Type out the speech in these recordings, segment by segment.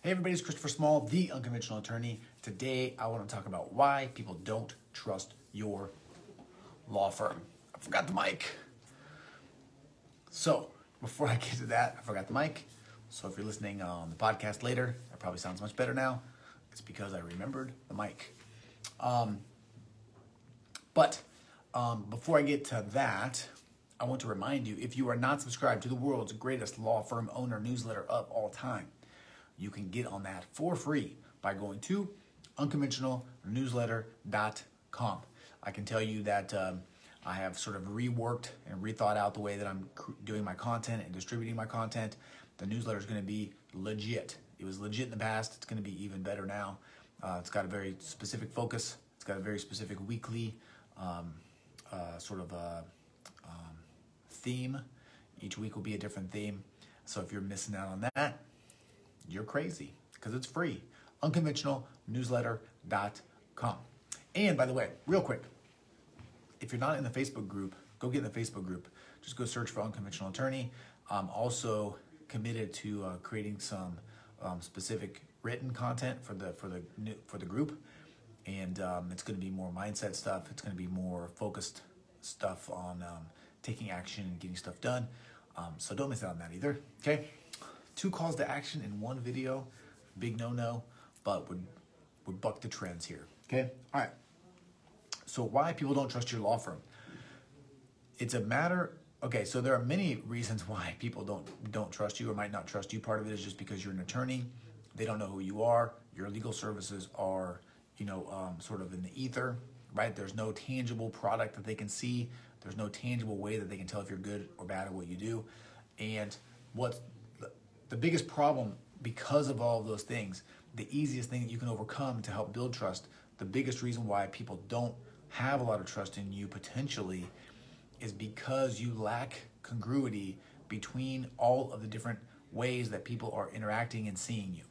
Hey everybody, it's Christopher Small, the Unconventional Attorney. Today I want to talk about why people don't trust your law firm. I forgot the mic. So before I get to that, I forgot the mic. So if you're listening on the podcast later, it probably sounds much better now. It's because I remembered the mic. But before I get to that, I want to remind you, if you are not subscribed to the world's greatest law firm owner newsletter of all time, you can get on that for free by going to unconventionalnewsletter.com. I can tell you that I have sort of reworked and rethought out the way that I'm doing my content and distributing my content. The newsletter is going to be legit. It was legit in the past. It's going to be even better now. It's got a very specific focus. It's got a very specific weekly theme. Each week will be a different theme. So if you're missing out on that, you're crazy, because it's free. Unconventionalnewsletter.com. And by the way, real quick, if you're not in the Facebook group, go get in the Facebook group. Just go search for Unconventional Attorney. I'm also committed to creating some specific written content for the group, and it's going to be more mindset stuff. It's going to be more focused stuff on taking action and getting stuff done. So don't miss out on that either. Okay. 2 calls to action in 1 video, big no-no, but would buck the trends here, okay? All right, so why people don't trust your law firm? It's a matter, okay, so there are many reasons why people don't trust you or might not trust you. Part of it is just because you're an attorney. They don't know who you are. Your legal services are, sort of in the ether, right? There's no tangible product that they can see. There's no tangible way that they can tell if you're good or bad at what you do. And what's the biggest problem, because of all of those things, the easiest thing that you can overcome to help build trust, the biggest reason why people don't have a lot of trust in you potentially is because you lack congruity between all of the different ways that people are interacting and seeing you.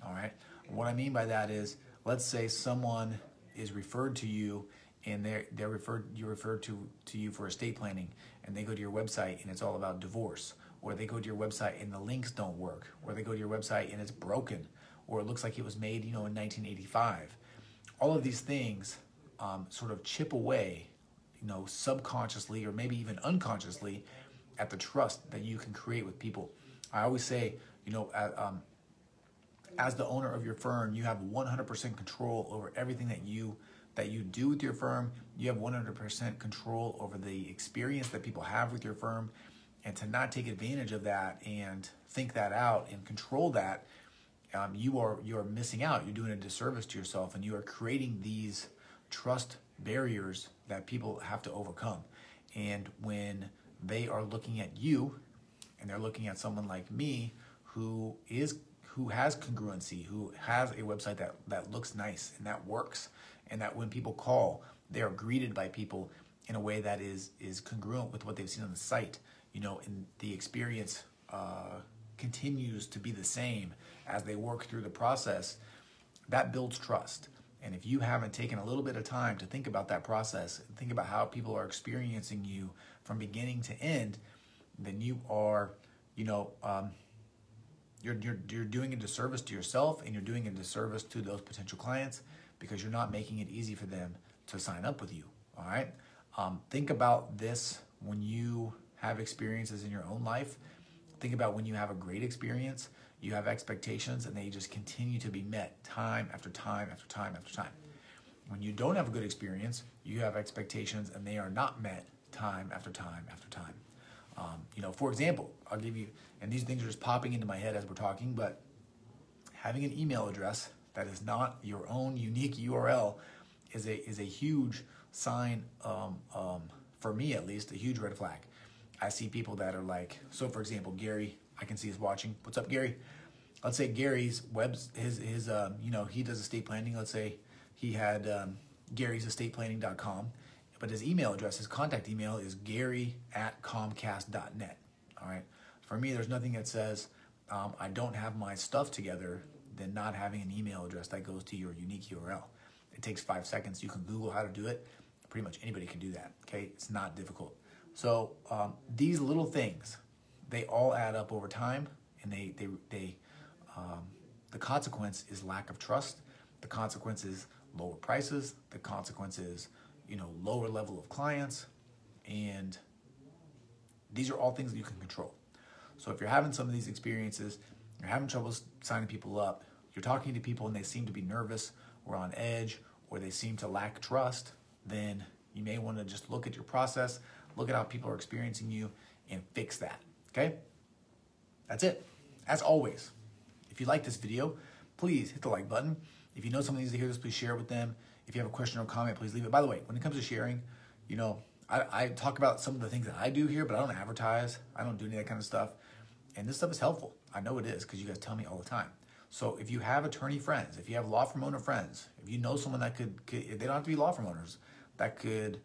All right. What I mean by that is, let's say someone is referred to you and you're referred to you for estate planning, and they go to your website and it's all about divorce. Or they go to your website and the links don't work, or they go to your website and it's broken, or it looks like it was made, in 1985. All of these things sort of chip away, subconsciously or maybe even unconsciously at the trust that you can create with people. I always say, as the owner of your firm, you have 100% control over everything that you do with your firm. You have 100% control over the experience that people have with your firm. And to not take advantage of that and think that out and control that, you're missing out. You're doing a disservice to yourself, and you are creating these trust barriers that people have to overcome. And when they are looking at you, and they're looking at someone like me who has congruency, who has a website that looks nice and that works, and that when people call, they are greeted by people in a way that is congruent with what they've seen on the site. And the experience continues to be the same as they work through the process. That builds trust. And if you haven't taken a little bit of time to think about that process, think about how people are experiencing you from beginning to end, then you are, you're doing a disservice to yourself, and you're doing a disservice to those potential clients, because you're not making it easy for them to sign up with you. All right. Think about this when you have experiences in your own life. Think about when you have a great experience, you have expectations, and they just continue to be met time after time after time after time. When you don't have a good experience, you have expectations and they are not met time after time after time. For example, I'll give you, and these things are just popping into my head as we're talking, but having an email address that is not your own unique URL is a huge sign, for me at least, a huge red flag. I see people that are like, so for example, Gary, I can see is watching. What's up, Gary? Let's say Gary's his he does estate planning. Let's say he had gary'sestateplanning.com, but his email address, his contact email is gary@comcast.net. All right. For me, there's nothing that says I don't have my stuff together than not having an email address that goes to your unique URL. It takes 5 seconds. You can Google how to do it. Pretty much anybody can do that. Okay. It's not difficult. So these little things, they all add up over time, and they the consequence is lack of trust. The consequence is lower prices. The consequence is, lower level of clients. And these are all things that you can control. So if you're having some of these experiences, you're having trouble signing people up, you're talking to people and they seem to be nervous or on edge, or they seem to lack trust, then you may want to just look at your process, look at how people are experiencing you, and fix that, okay? That's it. As always, if you like this video, please hit the like button. If you know someone needs to hear this, please share it with them. If you have a question or comment, please leave it. By the way, when it comes to sharing, I talk about some of the things that I do here, but I don't advertise. I don't do any of that kind of stuff. And this stuff is helpful. I know it is because you guys tell me all the time. So if you have attorney friends, if you have law firm owner friends, if you know someone that could they don't have to be law firm owners, that could,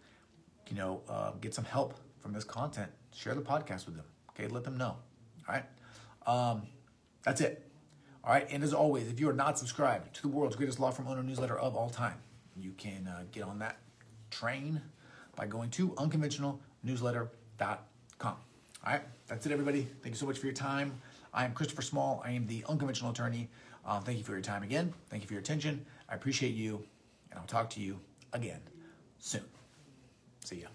get some help from this content, share the podcast with them. Okay, let them know. All right. That's it. All right. And as always, if you are not subscribed to the world's greatest law firm owner newsletter of all time, you can get on that train by going to unconventionalnewsletter.com. All right. That's it, everybody. Thank you so much for your time. I am Christopher Small. I am the Unconventional Attorney. Thank you for your time again. Thank you for your attention. I appreciate you, and I'll talk to you again soon. See ya.